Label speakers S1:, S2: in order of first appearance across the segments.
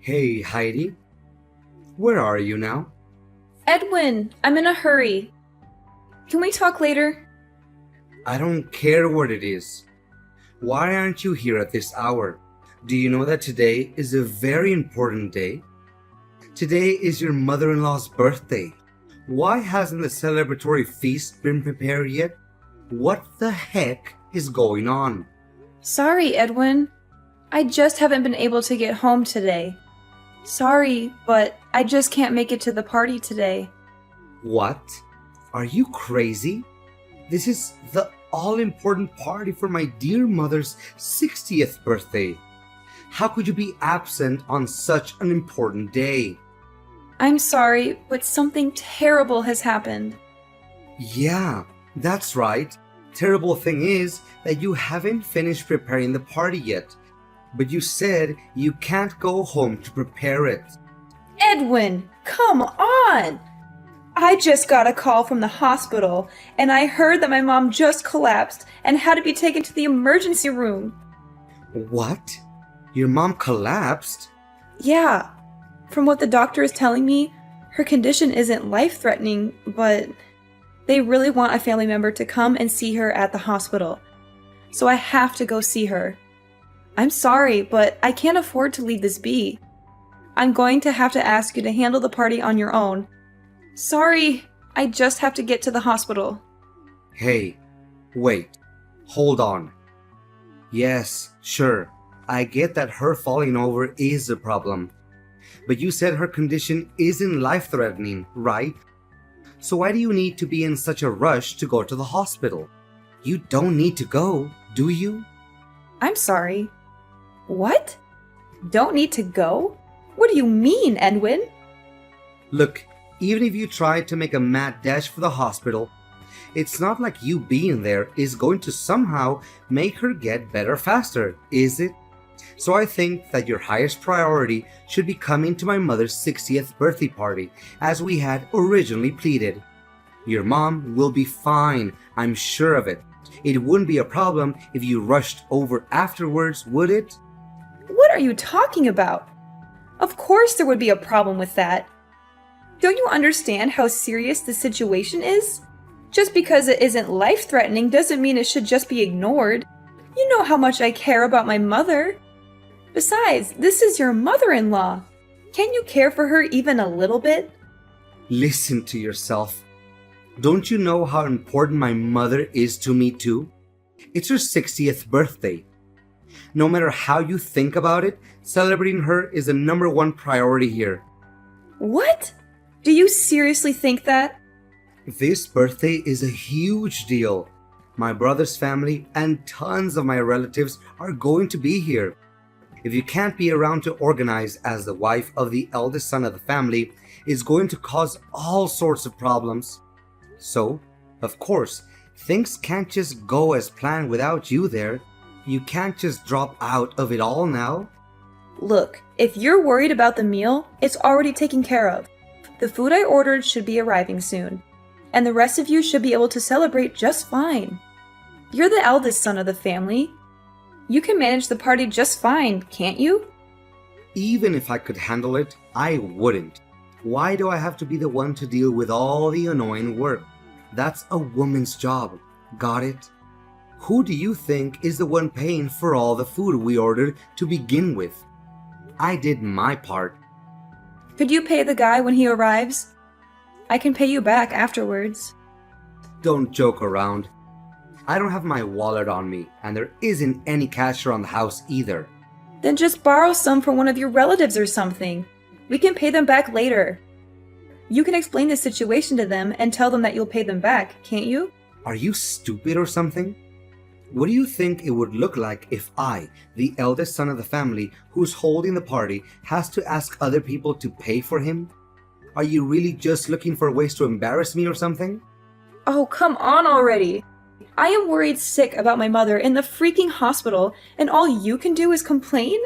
S1: Hey, Heidi, where are you now?
S2: Edwin, I'm in a hurry. Can we talk later?
S1: I don't care what it is. Why aren't you here at this hour? Do you know that today is a very important day? Today is your mother in law's birthday. Why hasn't the celebratory feast been prepared yet? What the heck is going on?
S2: Sorry, Edwin. I just haven't been able to get home today. Sorry, but I just can't make it to the party today.
S1: What? Are you crazy? This is the all important party for my dear mother's 60th birthday. How could you be absent on such an important day?
S2: I'm sorry, but something terrible has happened.
S1: Yeah, that's right. Terrible thing is that you haven't finished preparing the party yet. But you said you can't go home to prepare it.
S2: Edwin, come on! I just got a call from the hospital, and I heard that my mom just collapsed and had to be taken to the emergency room.
S1: What? Your mom collapsed?
S2: Yeah, from what the doctor is telling me, her condition isn't life-threatening, but they really want a family member to come and see her at the hospital. So I have to go see her. I'm sorry, but I can't afford to leave this be. I'm going to have to ask you to handle the party on your own. Sorry, I just have to get to the hospital.
S1: Hey, wait. Hold on. Yes, sure. I get that her falling over is a problem. But you said her condition isn't life-threatening, right? So why do you need to be in such a rush to go to the hospital? You don't need to go, do you?
S2: I'm sorry. What? Don't need to go? What do you mean, Edwin?
S1: Look, even if you try to make a mad dash for the hospital, it's not like you being there is going to somehow make her get better faster, is it? So I think that your highest priority should be coming to my mother's 60th birthday party, as we had originally pleaded. Your mom will be fine, I'm sure of it. It wouldn't be a problem if you rushed over afterwards, would it?
S2: What are you talking about? Of course there would be a problem with that. Don't you understand how serious the situation is? Just because it isn't life-threatening doesn't mean it should just be ignored. You know how much I care about my mother. Besides, this is your mother-in-law. Can't you care for her even a little bit?
S1: Listen to yourself. Don't you know how important my mother is to me too? It's her 60th birthday. No matter how you think about it, celebrating her is the number one priority here.
S2: What? Do you seriously think that?
S1: This birthday is a huge deal. My brother's family and tons of my relatives are going to be here. If you can't be around to organize as the wife of the eldest son of the family, it's going to cause all sorts of problems. So, of course, things can't just go as planned without you there. You can't just drop out of it all now.
S2: Look, if you're worried about the meal, it's already taken care of. The food I ordered should be arriving soon, and the rest of you should be able to celebrate just fine. You're the eldest son of the family. You can manage the party just fine, can't you?
S1: Even if I could handle it, I wouldn't. Why do I have to be the one to deal with all the annoying work? That's a woman's job. Got it? Who do you think is the one paying for all the food we ordered to begin with? I did my part.
S2: Could you pay the guy when he arrives? I can pay you back afterwards.
S1: Don't joke around. I don't have my wallet on me, and there isn't any cash around the house either.
S2: Then just borrow some from one of your relatives or something. We can pay them back later. You can explain the situation to them and tell them that you'll pay them back, can't you?
S1: Are you stupid or something? What do you think it would look like if I, the eldest son of the family who's holding the party, has to ask other people to pay for him? Are you really just looking for ways to embarrass me or something?
S2: Oh, come on already. I am worried sick about my mother in the freaking hospital, and all you can do is complain?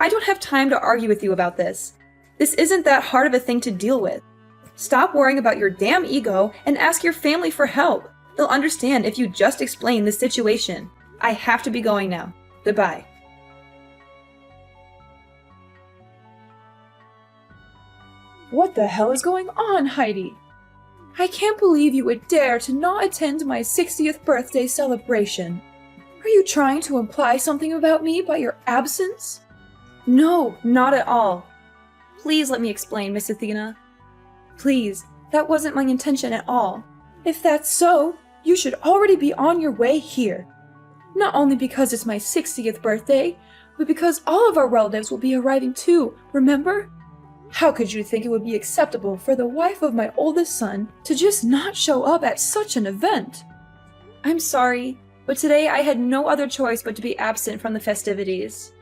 S2: I don't have time to argue with you about this. This isn't that hard of a thing to deal with. Stop worrying about your damn ego and ask your family for help. They'll understand if you just explain the situation. I have to be going now. Goodbye. What the hell is going on, Heidi? I can't believe you would dare to not attend my 60th birthday celebration. Are you trying to imply something about me by your absence? No, not at all. Please let me explain, Miss Athena. Please, that wasn't my intention at all. If that's so, you should already be on your way here. Not only because it's my 60th birthday, but because all of our relatives will be arriving too, remember? How could you think it would be acceptable for the wife of my oldest son to just not show up at such an event? I'm sorry, but today I had no other choice but to be absent from the festivities.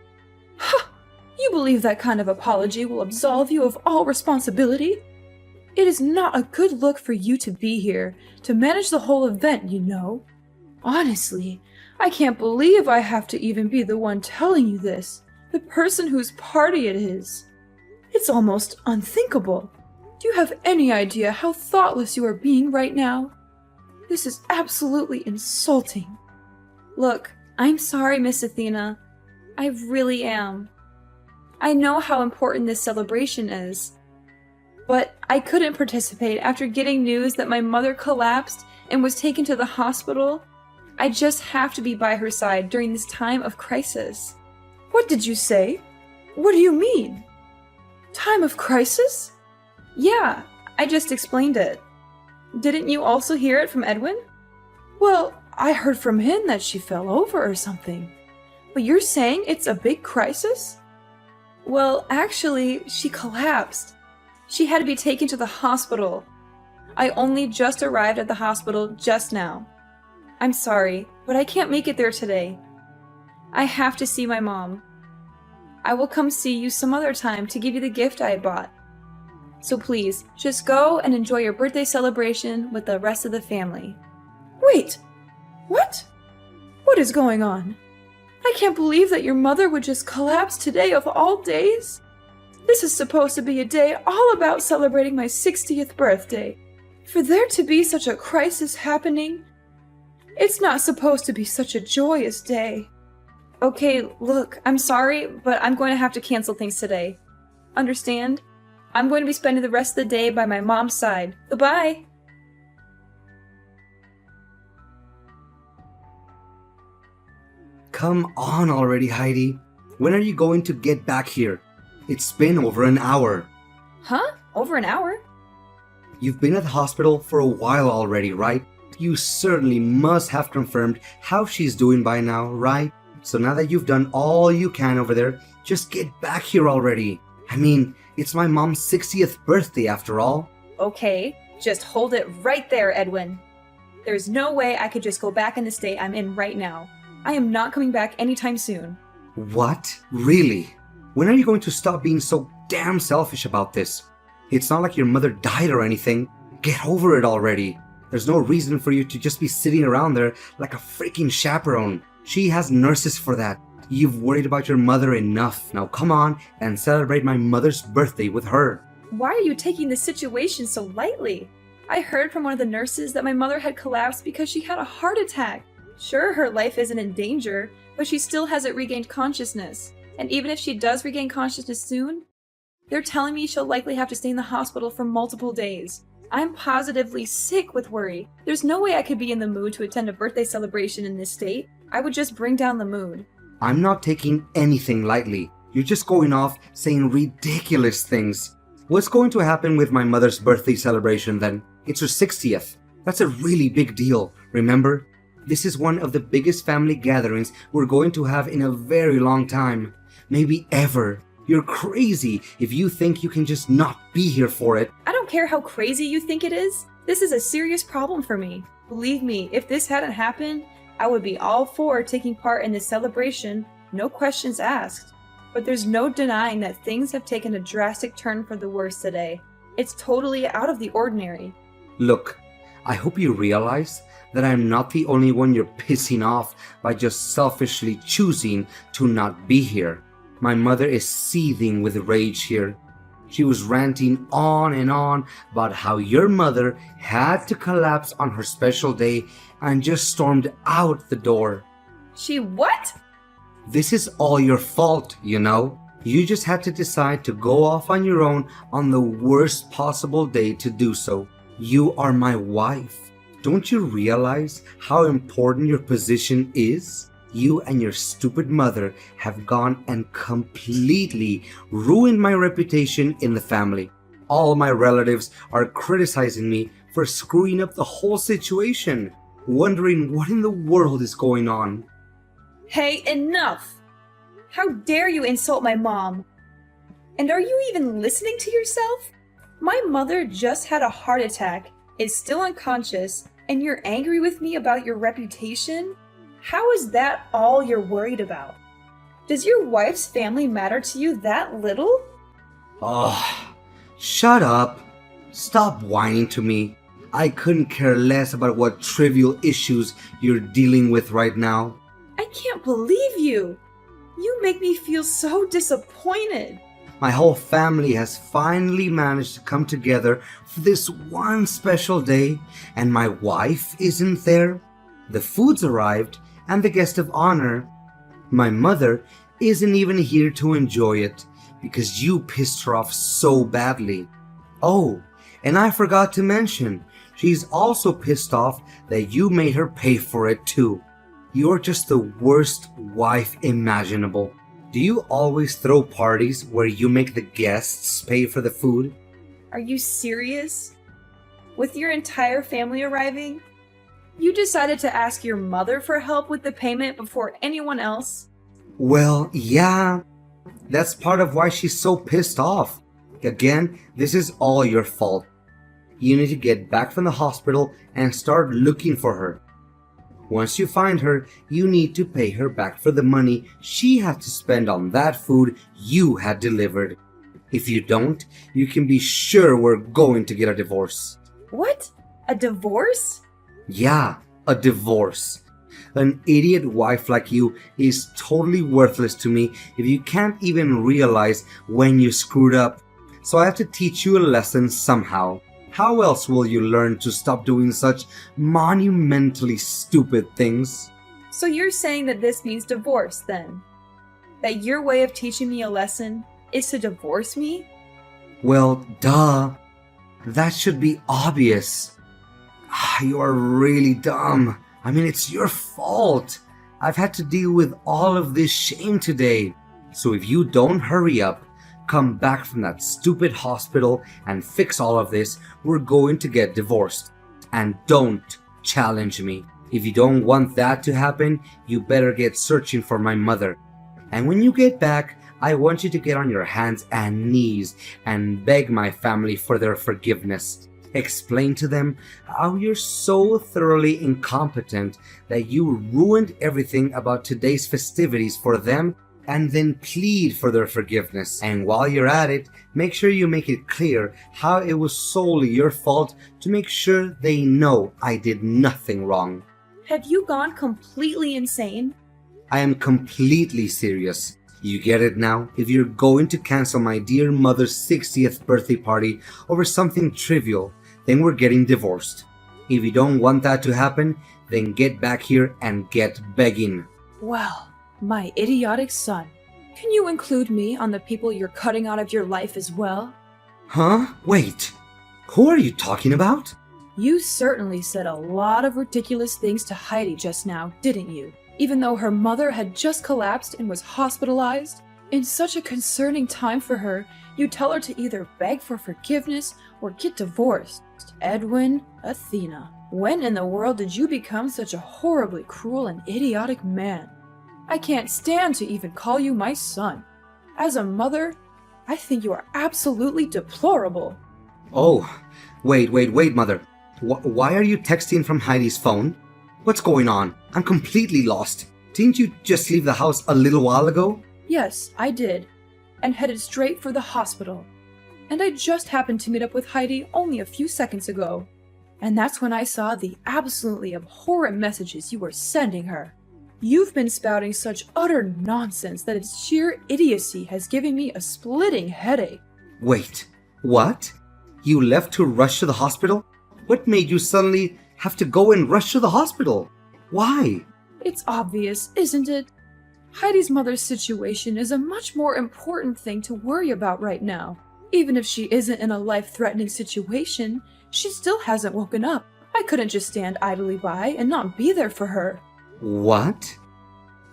S2: Ha! You believe that kind of apology will absolve you of all responsibility? It is not a good look for you to be here, to manage the whole event, you know. Honestly, I can't believe I have to even be the one telling you this, the person whose party it is. It's almost unthinkable. Do you have any idea how thoughtless you are being right now? This is absolutely insulting. Look, I'm sorry, Miss Athena. I really am. I know how important this celebration is. But I couldn't participate after getting news that my mother collapsed and was taken to the hospital. I just have to be by her side during this time of crisis. What did you say? What do you mean? Time of crisis? Yeah, I just explained it. Didn't you also hear it from Edwin? Well, I heard from him that she fell over or something. But you're saying it's a big crisis? Well, actually, she collapsed. She had to be taken to the hospital. I only just arrived at the hospital just now. I'm sorry, but I can't make it there today. I have to see my mom. I will come see you some other time to give you the gift I bought. So please, just go and enjoy your birthday celebration with the rest of the family. Wait! What? What is going on? I can't believe that your mother would just collapse today of all days. This is supposed to be a day all about celebrating my 60th birthday. For there to be such a crisis happening, it's not supposed to be such a joyous day. Okay, look, I'm sorry, but I'm going to have to cancel things today. Understand? I'm going to be spending the rest of the day by my mom's side. Goodbye!
S1: Come on already, Heidi. When are you going to get back here? It's been over an hour.
S2: Huh? Over an hour?
S1: You've been at the hospital for a while already, right? You certainly must have confirmed how she's doing by now, right? So now that you've done all you can over there, just get back here already. I mean, it's my mom's 60th birthday after all.
S2: Okay, just hold it right there, Edwin. There's no way I could just go back in the state I'm in right now. I am not coming back anytime soon.
S1: What? Really? When are you going to stop being so damn selfish about this? It's not like your mother died or anything. Get over it already. There's no reason for you to just be sitting around there like a freaking chaperone. She has nurses for that. You've worried about your mother enough. Now come on and celebrate my mother's birthday with her.
S2: Why are you taking this situation so lightly? I heard from one of the nurses that my mother had collapsed because she had a heart attack. Sure, her life isn't in danger, but she still hasn't regained consciousness. And even if she does regain consciousness soon, they're telling me she'll likely have to stay in the hospital for multiple days. I'm positively sick with worry. There's no way I could be in the mood to attend a birthday celebration in this state. I would just bring down the mood.
S1: I'm not taking anything lightly. You're just going off saying ridiculous things. What's going to happen with my mother's birthday celebration then? It's her 60th. That's a really big deal, remember? This is one of the biggest family gatherings we're going to have in a very long time. Maybe ever. You're crazy if you think you can just not be here for it.
S2: I don't care how crazy you think it is. This is a serious problem for me. Believe me, if this hadn't happened, I would be all for taking part in this celebration, no questions asked. But there's no denying that things have taken a drastic turn for the worse today. It's totally out of the ordinary.
S1: Look, I hope you realize that I'm not the only one you're pissing off by just selfishly choosing to not be here. My mother is seething with rage here. She was ranting on and on about how your mother had to collapse on her special day and just stormed out the door.
S2: She what?
S1: This is all your fault, you know. You just had to decide to go off on your own on the worst possible day to do so. You are my wife. Don't you realize how important your position is? You and your stupid mother have gone and completely ruined my reputation in the family. All my relatives are criticizing me for screwing up the whole situation, wondering what in the world is going on.
S2: Hey, enough! How dare you insult my mom? And are you even listening to yourself? My mother just had a heart attack, is still unconscious, and you're angry with me about your reputation? How is that all you're worried about? Does your wife's family matter to you that little?
S1: Oh, shut up. Stop whining to me. I couldn't care less about what trivial issues you're dealing with right now.
S2: I can't believe you! You make me feel so disappointed.
S1: My whole family has finally managed to come together for this one special day, and my wife isn't there. The food's arrived, and the guest of honor, my mother, isn't even here to enjoy it because you pissed her off so badly. Oh, and I forgot to mention, she's also pissed off that you made her pay for it too. You're just the worst wife imaginable. Do you always throw parties where you make the guests pay for the food?
S2: Are you serious? With your entire family arriving? You decided to ask your mother for help with the payment before anyone else?
S1: Well, yeah. That's part of why she's so pissed off. Again, this is all your fault. You need to get back from the hospital and start looking for her. Once you find her, you need to pay her back for the money she had to spend on that food you had delivered. If you don't, you can be sure we're going to get a divorce.
S2: What? A divorce?
S1: Yeah, a divorce. An idiot wife like you is totally worthless to me if you can't even realize when you screwed up. So I have to teach you a lesson somehow. How else will you learn to stop doing such monumentally stupid things?
S2: So you're saying that this means divorce, then? That your way of teaching me a lesson is to divorce me?
S1: Well, duh. That should be obvious. You are really dumb. I mean, it's your fault. I've had to deal with all of this shame today. So if you don't hurry up, come back from that stupid hospital and fix all of this, we're going to get divorced. And don't challenge me. If you don't want that to happen, you better get searching for my mother. And when you get back, I want you to get on your hands and knees and beg my family for their forgiveness. Explain to them how you're so thoroughly incompetent that you ruined everything about today's festivities for them, and then plead for their forgiveness. And while you're at it, make sure you make it clear how it was solely your fault to make sure they know I did nothing wrong.
S2: Have you gone completely insane?
S1: I am completely serious. You get it now? If you're going to cancel my dear mother's 60th birthday party over something trivial, then we're getting divorced. If you don't want that to happen, then get back here and get begging.
S2: Well, my idiotic son. Can you include me on the people you're cutting out of your life as well?
S1: Huh? Wait. Who are you talking about?
S2: You certainly said a lot of ridiculous things to Heidi just now, didn't you? Even though her mother had just collapsed and was hospitalized? In such a concerning time for her, you tell her to either beg for forgiveness or get divorced. Edwin, Athena, when in the world did you become such a horribly cruel and idiotic man? I can't stand to even call you my son. As a mother, I think you are absolutely deplorable.
S1: Oh, wait, mother. Why are you texting from Heidi's phone? What's going on? I'm completely lost. Didn't you just leave the house a little while ago?
S2: Yes, I did, and headed straight for the hospital. And I just happened to meet up with Heidi only a few seconds ago. And that's when I saw the absolutely abhorrent messages you were sending her. You've been spouting such utter nonsense that its sheer idiocy has given me a splitting headache.
S1: Wait, what? You left to rush to the hospital? What made you suddenly have to go and rush to the hospital? Why?
S2: It's obvious, isn't it? Heidi's mother's situation is a much more important thing to worry about right now. Even if she isn't in a life-threatening situation, she still hasn't woken up. I couldn't just stand idly by and not be there for her.
S1: What?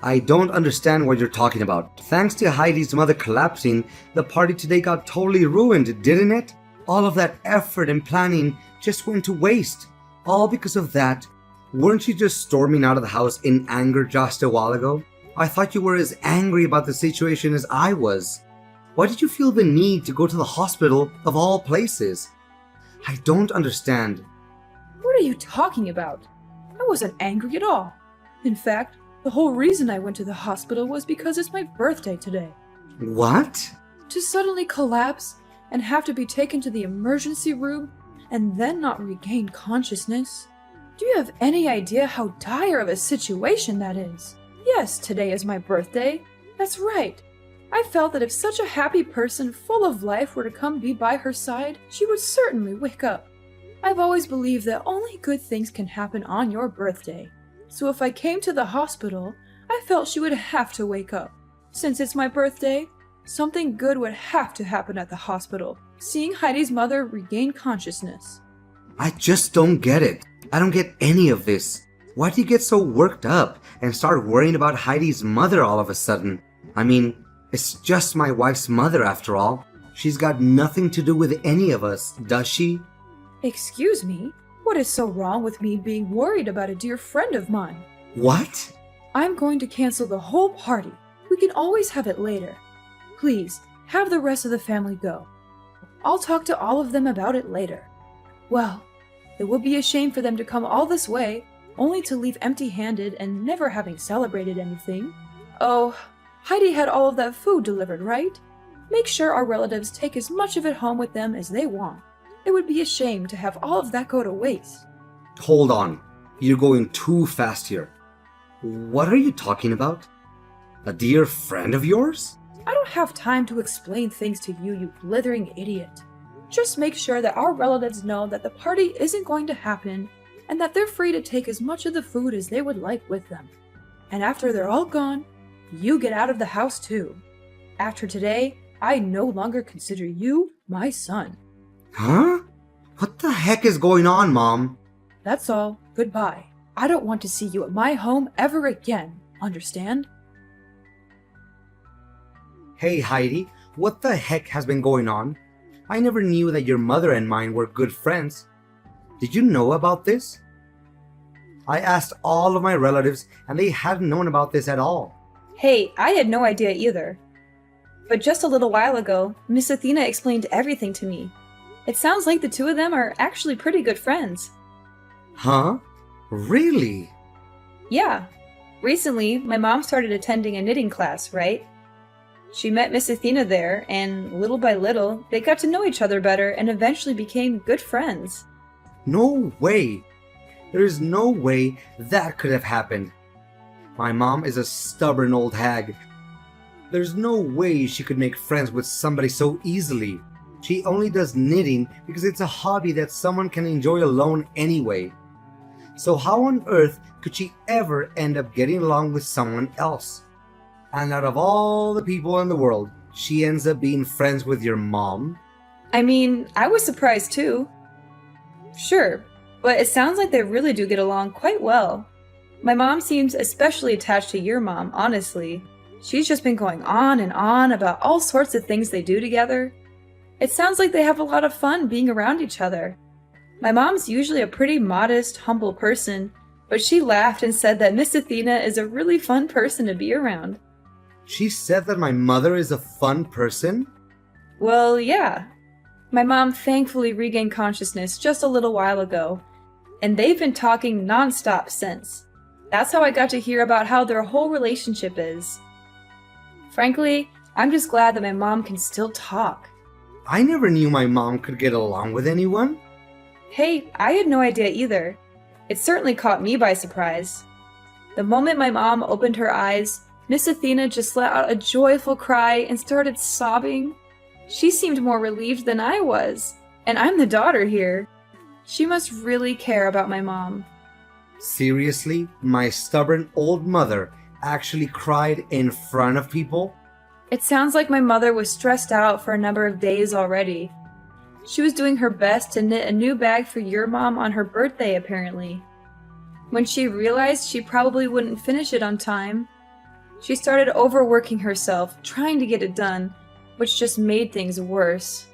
S1: I don't understand what you're talking about. Thanks to Heidi's mother collapsing, the party today got totally ruined, didn't it? All of that effort and planning just went to waste. All because of that. Weren't you just storming out of the house in anger just a while ago? I thought you were as angry about the situation as I was. Why did you feel the need to go to the hospital of all places? I don't understand.
S2: What are you talking about? I wasn't angry at all. In fact, the whole reason I went to the hospital was because it's my birthday today.
S1: What?
S2: To suddenly collapse and have to be taken to the emergency room and then not regain consciousness? Do you have any idea how dire of a situation that is? Yes, today is my birthday. That's right. I felt that if such a happy person full of life were to come be by her side, she would certainly wake up. I've always believed that only good things can happen on your birthday. So if I came to the hospital, I felt she would have to wake up. Since it's my birthday, something good would have to happen at the hospital, seeing Heidi's mother regain consciousness.
S1: I just don't get it. I don't get any of this. Why do you get so worked up and start worrying about Heidi's mother all of a sudden? I mean, it's just my wife's mother after all. She's got nothing to do with any of us, does she?
S2: Excuse me? What is so wrong with me being worried about a dear friend of mine?
S1: What?
S2: I'm going to cancel the whole party. We can always have it later. Please, have the rest of the family go. I'll talk to all of them about it later. Well, it would be a shame for them to come all this way, only to leave empty-handed and never having celebrated anything. Oh, Heidi had all of that food delivered, right? Make sure our relatives take as much of it home with them as they want. It would be a shame to have all of that go to waste.
S1: Hold on. You're going too fast here. What are you talking about? A dear friend of yours?
S2: I don't have time to explain things to you, you blithering idiot. Just make sure that our relatives know that the party isn't going to happen and that they're free to take as much of the food as they would like with them. And after they're all gone, you get out of the house too. After today, I no longer consider you my son.
S1: Huh? What the heck is going on, Mom?
S2: That's all. Goodbye. I don't want to see you at my home ever again. Understand?
S1: Hey, Heidi, what the heck has been going on? I never knew that your mother and mine were good friends. Did you know about this? I asked all of my relatives and they hadn't known about this at all.
S2: Hey, I had no idea either. But just a little while ago, Miss Athena explained everything to me. It sounds like the two of them are actually pretty good friends.
S1: Huh? Really?
S2: Yeah. Recently, my mom started attending a knitting class, right? She met Miss Athena there, and little by little, they got to know each other better and eventually became good friends.
S1: No way. There is no way that could have happened. My mom is a stubborn old hag. There's no way she could make friends with somebody so easily. She only does knitting because it's a hobby that someone can enjoy alone anyway. So how on earth could she ever end up getting along with someone else? And out of all the people in the world, she ends up being friends with your mom?
S2: I mean, I was surprised too. Sure, but it sounds like they really do get along quite well. My mom seems especially attached to your mom, honestly. She's just been going on and on about all sorts of things they do together. It sounds like they have a lot of fun being around each other. My mom's usually a pretty modest, humble person, but she laughed and said that Miss Athena is a really fun person to be around.
S1: She said that my mother is a fun person?
S2: Well, yeah. My mom thankfully regained consciousness just a little while ago, and they've been talking nonstop since. That's how I got to hear about how their whole relationship is. Frankly, I'm just glad that my mom can still talk.
S1: I never knew my mom could get along with anyone.
S2: Hey, I had no idea either. It certainly caught me by surprise. The moment my mom opened her eyes, Miss Athena just let out a joyful cry and started sobbing. She seemed more relieved than I was, and I'm the daughter here. She must really care about my mom.
S1: Seriously, my stubborn old mother actually cried in front of people?
S2: It sounds like my mother was stressed out for a number of days already. She was doing her best to knit a new bag for your mom on her birthday, apparently. When she realized she probably wouldn't finish it on time, she started overworking herself, trying to get it done, which just made things worse.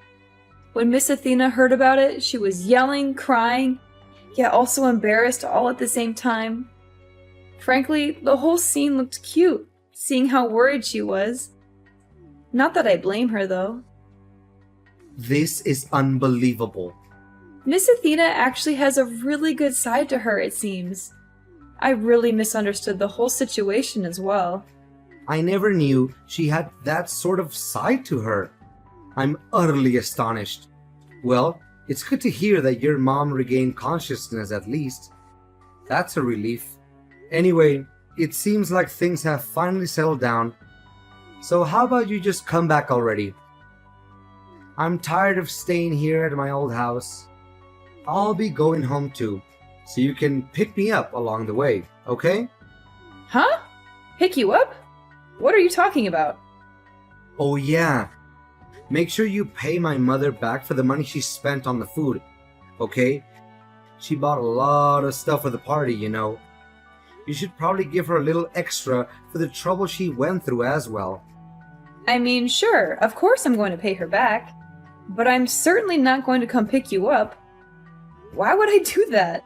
S2: When Miss Athena heard about it, she was yelling, crying, yet also embarrassed all at the same time. Frankly, the whole scene looked cute, seeing how worried she was. Not that I blame her, though.
S1: This is unbelievable.
S2: Miss Athena actually has a really good side to her, it seems. I really misunderstood the whole situation as well.
S1: I never knew she had that sort of side to her. I'm utterly astonished. Well, it's good to hear that your mom regained consciousness at least. That's a relief. Anyway, it seems like things have finally settled down. So how about you just come back already? I'm tired of staying here at my old house. I'll be going home too, so you can pick me up along the way, okay?
S2: Huh? Pick you up? What are you talking about?
S1: Oh yeah. Make sure you pay my mother back for the money she spent on the food, okay? She bought a lot of stuff for the party, you know. You should probably give her a little extra for the trouble she went through as well.
S2: I mean, sure, of course I'm going to pay her back. But I'm certainly not going to come pick you up. Why would I do that?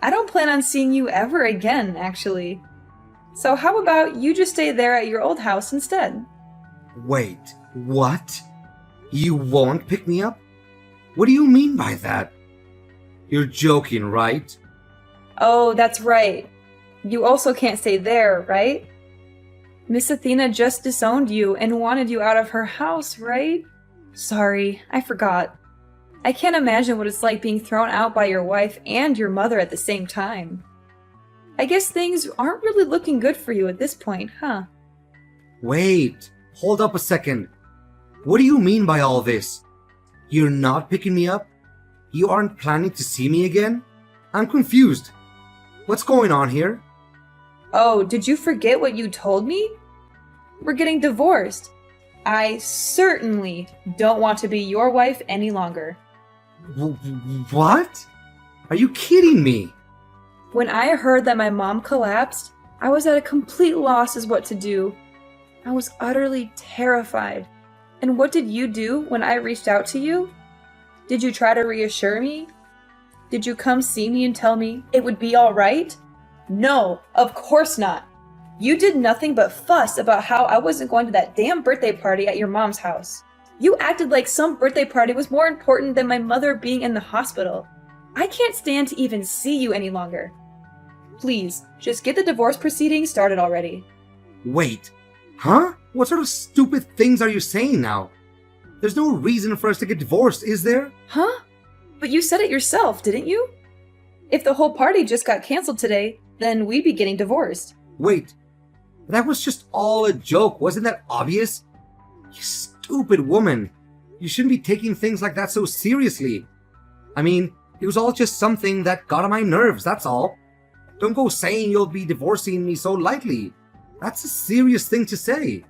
S2: I don't plan on seeing you ever again, actually. So how about you just stay there at your old house instead?
S1: Wait, what? You won't pick me up? What do you mean by that? You're joking, right?
S2: Oh, that's right. You also can't stay there, right? Miss Athena just disowned you and wanted you out of her house, right? Sorry, I forgot. I can't imagine what it's like being thrown out by your wife and your mother at the same time. I guess things aren't really looking good for you at this point, huh?
S1: Wait, hold up a second. What do you mean by all this? You're not picking me up? You aren't planning to see me again? I'm confused. What's going on here?
S2: Oh, did you forget what you told me? We're getting divorced. I certainly don't want to be your wife any longer.
S1: What? Are you kidding me?
S2: When I heard that my mom collapsed, I was at a complete loss as what to do. I was utterly terrified. And what did you do when I reached out to you? Did you try to reassure me? Did you come see me and tell me it would be all right? No, of course not. You did nothing but fuss about how I wasn't going to that damn birthday party at your mom's house. You acted like some birthday party was more important than my mother being in the hospital. I can't stand to even see you any longer. Please, just get the divorce proceedings started already.
S1: Wait, huh? What sort of stupid things are you saying now? There's no reason for us to get divorced, is there?
S2: Huh? But you said it yourself, didn't you? If the whole party just got canceled today, then we'd be getting divorced.
S1: Wait, that was just all a joke, wasn't that obvious? You stupid woman. You shouldn't be taking things like that so seriously. I mean, it was all just something that got on my nerves, that's all. Don't go saying you'll be divorcing me so lightly. That's a serious thing to say.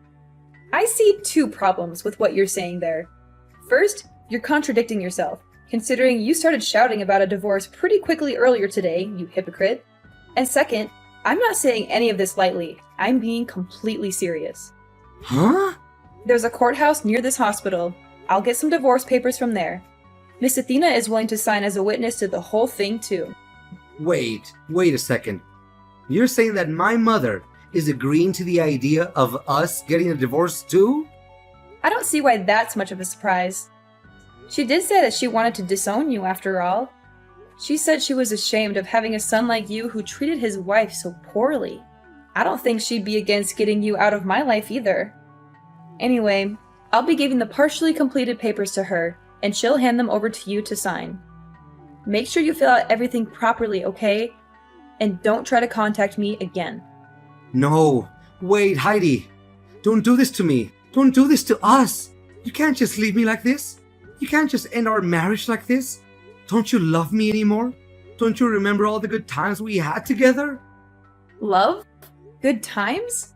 S2: I see two problems with what you're saying there. First, you're contradicting yourself, considering you started shouting about a divorce pretty quickly earlier today, you hypocrite. And second, I'm not saying any of this lightly. I'm being completely serious.
S1: Huh?
S2: There's a courthouse near this hospital. I'll get some divorce papers from there. Miss Athena is willing to sign as a witness to the whole thing, too.
S1: Wait a second. You're saying that my mother is agreeing to the idea of us getting a divorce too?
S2: I don't see why that's much of a surprise. She did say that she wanted to disown you after all. She said she was ashamed of having a son like you who treated his wife so poorly. I don't think she'd be against getting you out of my life either. Anyway, I'll be giving the partially completed papers to her, and she'll hand them over to you to sign. Make sure you fill out everything properly, okay? And don't try to contact me again.
S1: No, wait, Heidi. Don't do this to me. Don't do this to us. You can't just leave me like this. You can't just end our marriage like this. Don't you love me anymore? Don't you remember all the good times we had together?
S2: Love? Good times?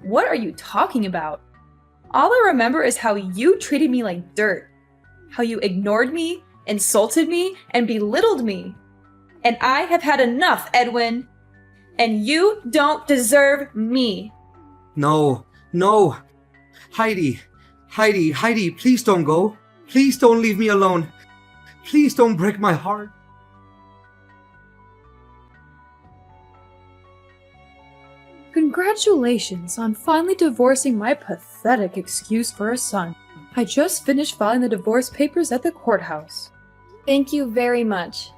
S2: What are you talking about? All I remember is how you treated me like dirt. How you ignored me, insulted me, and belittled me. And I have had enough, Edwin. And you don't deserve me.
S1: No, no. Heidi, please don't go. Please don't leave me alone. Please don't break my heart.
S3: Congratulations on finally divorcing my pathetic excuse for a son. I just finished filing the divorce papers at the courthouse.
S2: Thank you very much.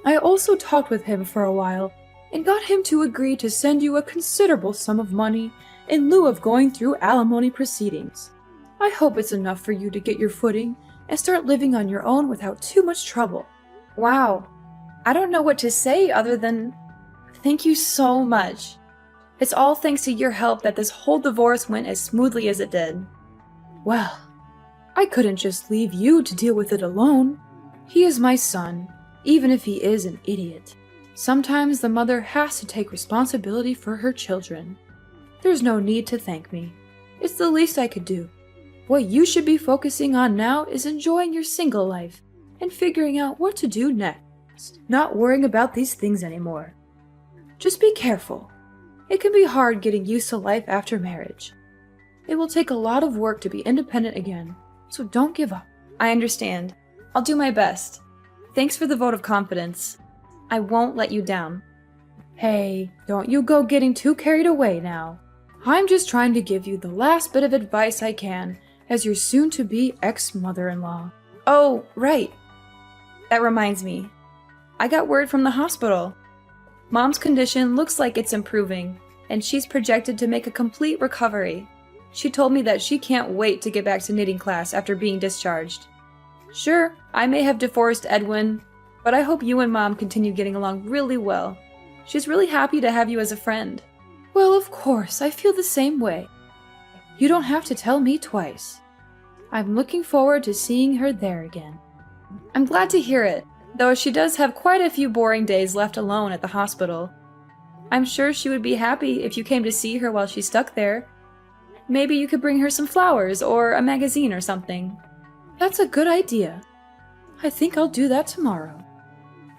S3: I also talked with him for a while and got him to agree to send you a considerable sum of money in lieu of going through alimony proceedings. I hope it's enough for you to get your footing and start living on your own without too much trouble.
S2: Wow. I don't know what to say other than thank you so much. It's all thanks to your help that this whole divorce went as smoothly as it did.
S3: Well, I couldn't just leave you to deal with it alone. He is my son, even if he is an idiot. Sometimes the mother has to take responsibility for her children. There's no need to thank me. It's the least I could do. What you should be focusing on now is enjoying your single life and figuring out what to do next, not worrying about these things anymore. Just be careful. It can be hard getting used to life after marriage. It will take a lot of work to be independent again, so don't give up.
S2: I understand. I'll do my best. Thanks for the vote of confidence. I won't let you down.
S3: Hey, don't you go getting too carried away now. I'm just trying to give you the last bit of advice I can as your soon-to-be ex-mother-in-law.
S2: Oh, right. That reminds me. I got word from the hospital. Mom's condition looks like it's improving, and she's projected to make a complete recovery. She told me that she can't wait to get back to knitting class after being discharged. Sure, I may have divorced Edwin, but I hope you and Mom continue getting along really well. She's really happy to have you as a friend.
S3: Well, of course, I feel the same way. You don't have to tell me twice. I'm looking forward to seeing her there again.
S2: I'm glad to hear it, though she does have quite a few boring days left alone at the hospital. I'm sure she would be happy if you came to see her while she's stuck there. Maybe you could bring her some flowers or a magazine or something.
S3: That's a good idea. I think I'll do that tomorrow.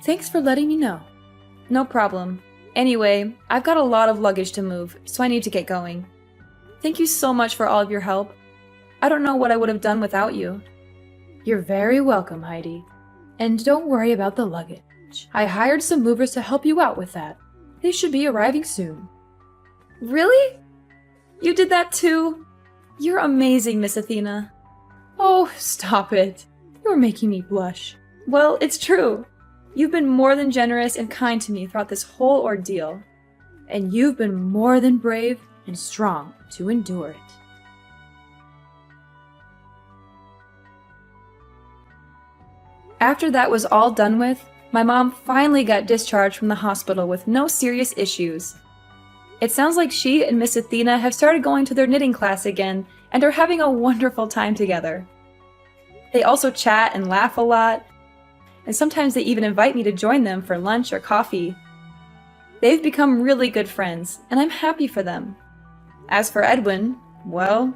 S3: Thanks for letting me know.
S2: No problem. Anyway, I've got a lot of luggage to move, so I need to get going. Thank you so much for all of your help. I don't know what I would have done without you.
S3: You're very welcome, Heidi. And don't worry about the luggage. I hired some movers to help you out with that. They should be arriving soon.
S2: Really? You did that too? You're amazing, Miss Athena.
S3: Oh, stop it. You're making me blush.
S2: Well, it's true. You've been more than generous and kind to me throughout this whole ordeal.
S3: And you've been more than brave and strong to endure it.
S2: After that was all done with, my mom finally got discharged from the hospital with no serious issues. It sounds like she and Miss Athena have started going to their knitting class again and are having a wonderful time together. They also chat and laugh a lot, and sometimes they even invite me to join them for lunch or coffee. They've become really good friends, and I'm happy for them. As for Edwin, well,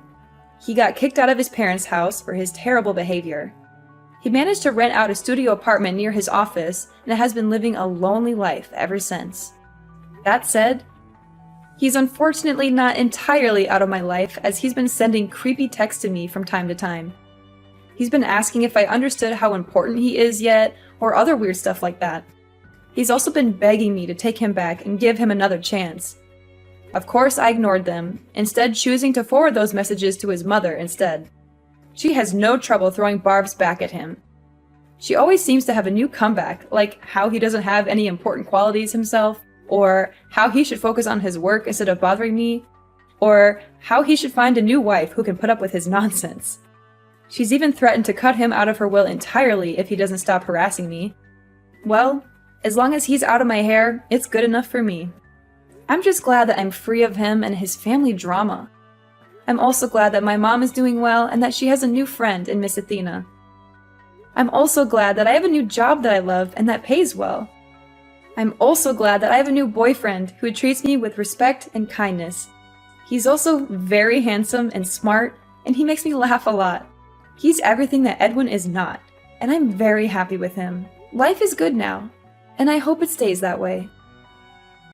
S2: he got kicked out of his parents' house for his terrible behavior. He managed to rent out a studio apartment near his office and has been living a lonely life ever since. That said, he's unfortunately not entirely out of my life, as he's been sending creepy texts to me from time to time. He's been asking if I understood how important he is yet, or other weird stuff like that. He's also been begging me to take him back and give him another chance. Of course, I ignored them, instead choosing to forward those messages to his mother instead. She has no trouble throwing barbs back at him. She always seems to have a new comeback, like how he doesn't have any important qualities himself, or how he should focus on his work instead of bothering me, or how he should find a new wife who can put up with his nonsense. She's even threatened to cut him out of her will entirely if he doesn't stop harassing me. Well, as long as he's out of my hair, it's good enough for me. I'm just glad that I'm free of him and his family drama. I'm also glad that my mom is doing well and that she has a new friend in Miss Athena. I'm also glad that I have a new job that I love and that pays well. I'm also glad that I have a new boyfriend who treats me with respect and kindness. He's also very handsome and smart, and he makes me laugh a lot. He's everything that Edwin is not, and I'm very happy with him. Life is good now, and I hope it stays that way.